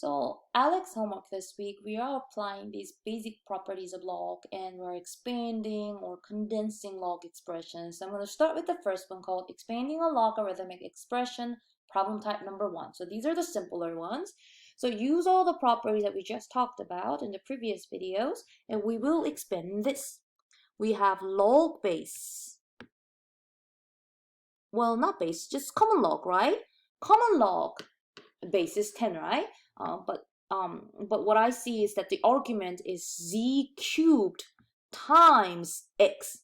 So Alex homework this week, we are applying these basic properties of log and we're expanding or condensing log expressions. I'm going to start with the first one called expanding a logarithmic expression, problem type number 1. So these are the simpler ones. So use all the properties that we just talked about in the previous videos and we will expand this. We have log base. Well, not base, just common log, right? Common log base is 10, right? But what I see is that the argument is z cubed times x.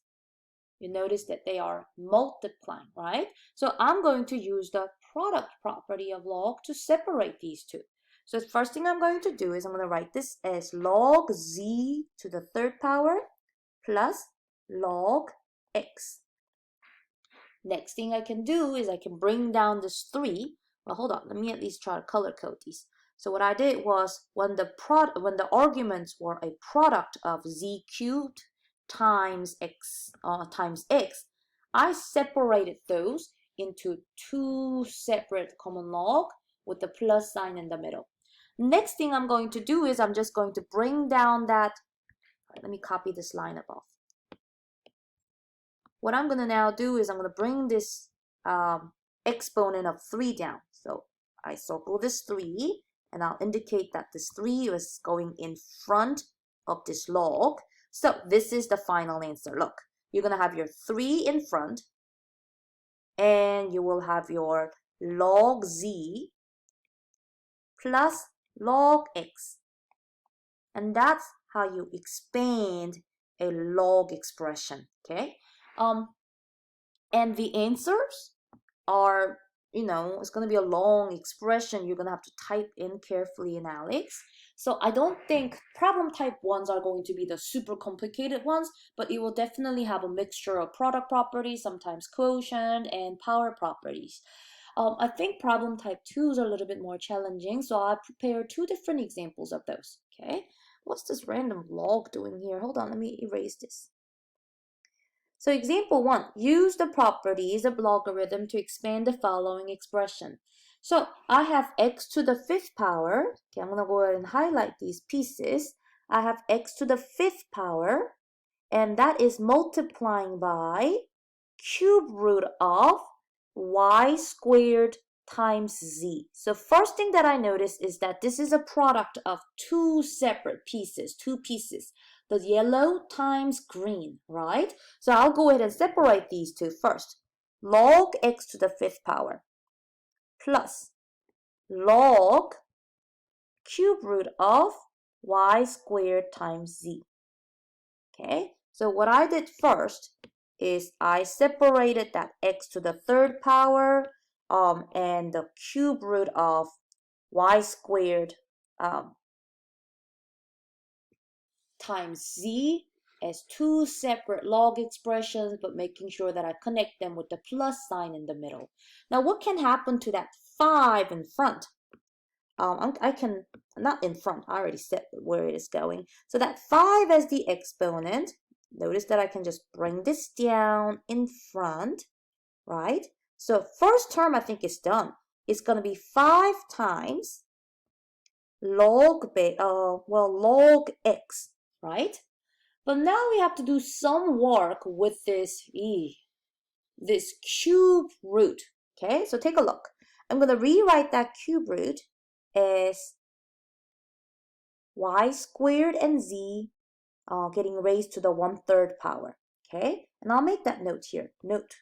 You notice that they are multiplying, right? So I'm going to use the product property of log to separate these two. So the first thing I'm going to do is I'm going to write this as log z to the third power plus log x. Next thing I can do is I can bring down this 3. Well, hold on. Let me at least try to color code these. So what I did was when the arguments were a product of z cubed times x, I separated those into 2 separate common log with the plus sign in the middle. Next thing I'm going to do is I'm just going to bring down that. Let me copy this line above. What I'm going to now do is I'm going to bring this exponent of 3 down. So I circle this 3 and I'll indicate that this 3 is going in front of this log. So this is the final answer. Look, you're going to have your 3 in front and you will have your log z plus log x. And that's how you expand a log expression, okay? And the answers are, it's going to be a long expression. You're going to have to type in carefully in Alex. So I don't think problem type 1s are going to be the super complicated ones, but it will definitely have a mixture of product properties, sometimes quotient and power properties. I think problem type 2s are a little bit more challenging, so I prepared 2 different examples of those, okay? What's this random log doing here? Hold on, let me erase this. So example 1, use the properties of logarithm to expand the following expression. So I have x to the 5th power. Okay, I'm going to go ahead and highlight these pieces. I have x to the 5th power, and that is multiplying by cube root of y squared times z. So first thing that I notice is that this is a product of 2 separate pieces, 2 pieces. The yellow times green, right? So I'll go ahead and separate these two first. Log x to the 5th power plus log cube root of y squared times z. Okay, so what I did first is I separated that x to the 3rd power and the cube root of y squared times z as 2 separate log expressions, but making sure that I connect them with the plus sign in the middle. Now, what can happen to that 5 in front? I can, not in front, I already said where it is going. So that 5 as the exponent, notice that I can just bring this down in front, right? So first term I think is done. It's going to be 5 times log x, right? But now we have to do some work with this cube root, okay? So take a look. I'm going to rewrite that cube root as y squared and z getting raised to the 1/3 power, okay? And I'll make that note here. Note.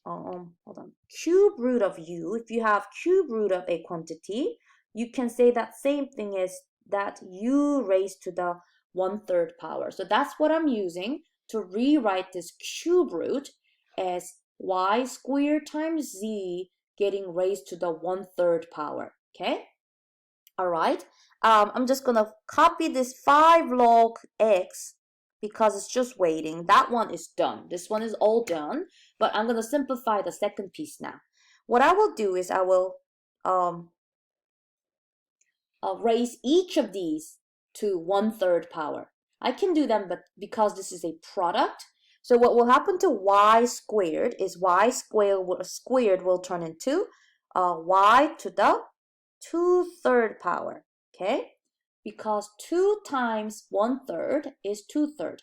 Hold on. Cube root of u, if you have cube root of a quantity, you can say that same thing as that u raised to the 1/3 power. So that's what I'm using to rewrite this cube root as y squared times z getting raised to the 1/3 power, okay? All right, I'm just gonna copy this 5 log x because it's just waiting. That one is done. This one is all done, but I'm gonna simplify the second piece now. What I will do is I will raise each of these to 1/3 power. I can do them, but because this is a product, so what will happen to y squared is y squared will turn into y to the 2/3 power, okay? Because 2 times 1/3 is 2/3.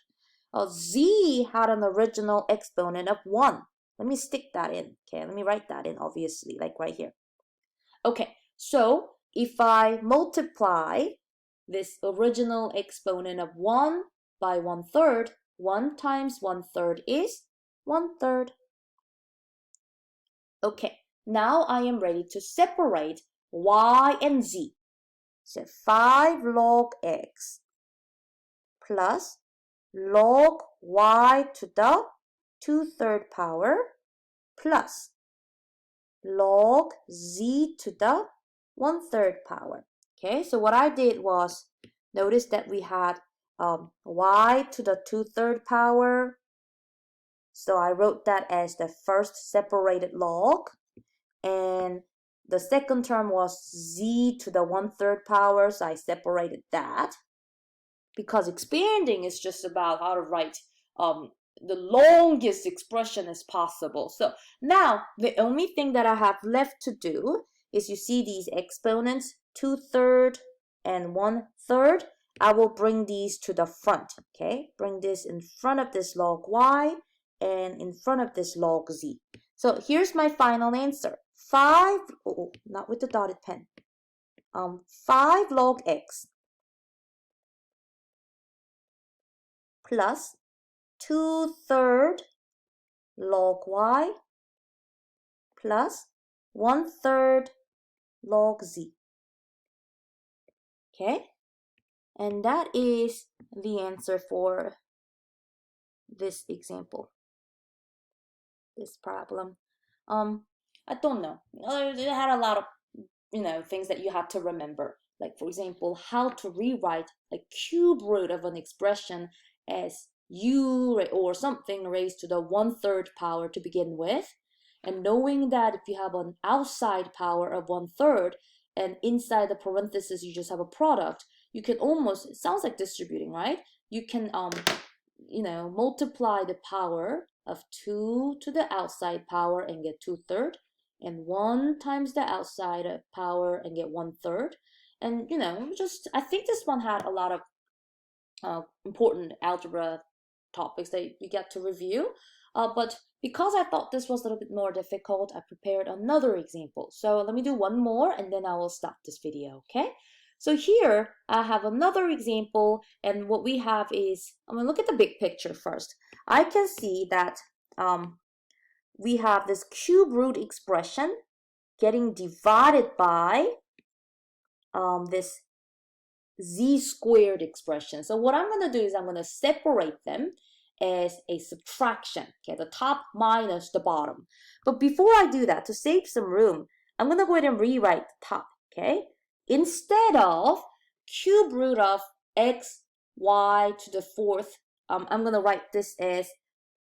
Z had an original exponent of 1. Let me stick that in, okay? Let me write that in, obviously, like right here. Okay, so if I multiply this original exponent of 1 by 1/3, 1 times 1/3 is 1/3. Okay, now I am ready to separate y and z. So 5 log x plus log y to the 2/3 power plus log z to the 1/3 power. Okay, so what I did was, notice that we had y to the 2/3 power. So I wrote that as the first separated log. And the second term was z to the 1/3 power, so I separated that. Because expanding is just about how to write the longest expression as possible. So now the only thing that I have left to do is, you see these exponents, 2/3 and 1/3. I will bring these to the front, okay? Bring this in front of this log y and in front of this log z. So here's my final answer. 5, not with the dotted pen. 5 log x plus 2/3 log y plus 1/3 log z. Okay, and that is the answer for this example, this problem. I don't know. It had a lot of things that you have to remember. Like, for example, how to rewrite a cube root of an expression as u or something raised to the 1/3 power to begin with. And knowing that if you have an outside power of 1/3 and inside the parenthesis you just have a product, you can almost, it sounds like distributing, right? You can multiply the power of 2 to the outside power and get 2/3, and 1 times the outside power and get 1/3. And just, I think this one had a lot of important algebra topics that you get to review. But because I thought this was a little bit more difficult, I prepared another example. So let me do one more and then I will stop this video, okay? So here I have another example, and what we have is, I'm going to look at the big picture first. I can see that we have this cube root expression getting divided by this z squared expression. So what I'm going to do is I'm going to separate them as a subtraction, okay, the top minus the bottom. But before I do that, to save some room, I'm going to go ahead and rewrite the top, okay? Instead of cube root of x y to the 4th, I'm going to write this as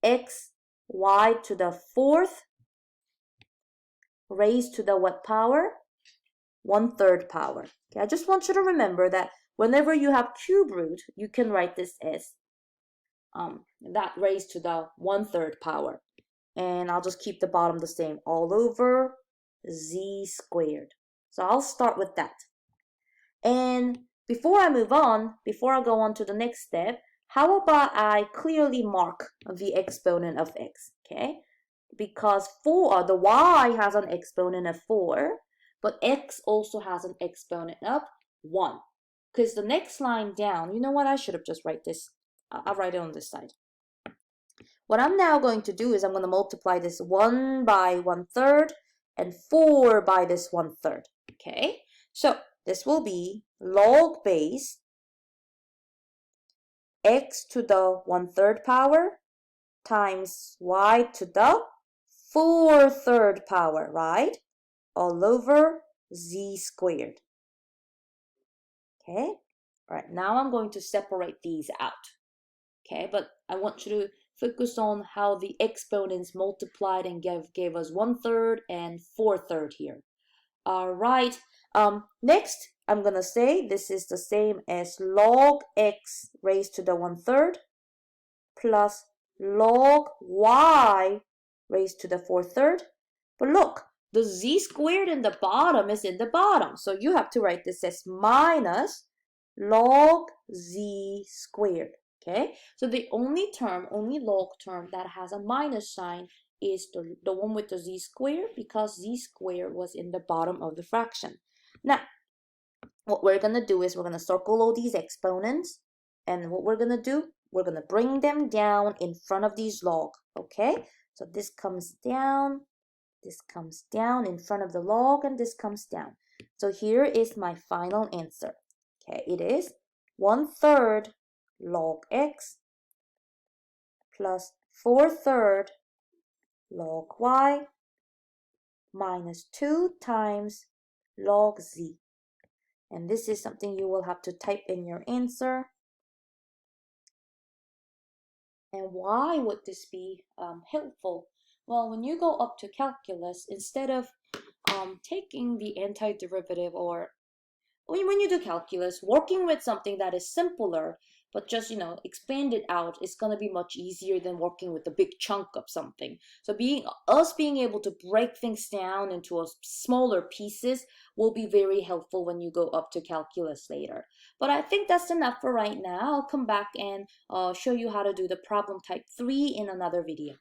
x y to the 4th raised to the what power? 1/3 power. Okay, I just want you to remember that whenever you have cube root, you can write this as that raised to the 1/3 power. And I'll just keep the bottom the same, all over z squared. So I'll start with that. And before I move on, before I go on to the next step, how about I clearly mark the exponent of x, okay? Because the y has an exponent of 4, but x also has an exponent of 1. Because the next line down, you know what, I should have just write this. I'll write it on this side. What I'm now going to do is I'm going to multiply this 1 by 1/3 and 4 by this 1/3. Okay, so this will be log base x to the 1/3 power times y to the 4/3 power, right? All over z squared. Okay, all right, now I'm going to separate these out. Okay, but I want you to focus on how the exponents multiplied and gave us 1/3 and 4/3 here. All right, next I'm going to say this is the same as log x raised to the 1/3 plus log y raised to the 4/3. But look, the z squared in the bottom is in the bottom. So you have to write this as minus log z squared. Okay, so the only log term that has a minus sign is the one with the z squared, because z squared was in the bottom of the fraction. Now, what we're going to do is we're going to circle all these exponents, and what we're going to do, we're going to bring them down in front of these log. Okay, so this comes down in front of the log, and this comes down. So here is my final answer. Okay, it is 1/3 log x plus 4/3 log y minus 2 times log z. And this is something you will have to type in your answer. And why would this be helpful? Well, when you go up to calculus, instead of taking the antiderivative, or when you do calculus, working with something that is simpler, but just, expand it out, is going to be much easier than working with a big chunk of something. So being able to break things down into smaller pieces will be very helpful when you go up to calculus later. But I think that's enough for right now. I'll come back and show you how to do the problem type 3 in another video.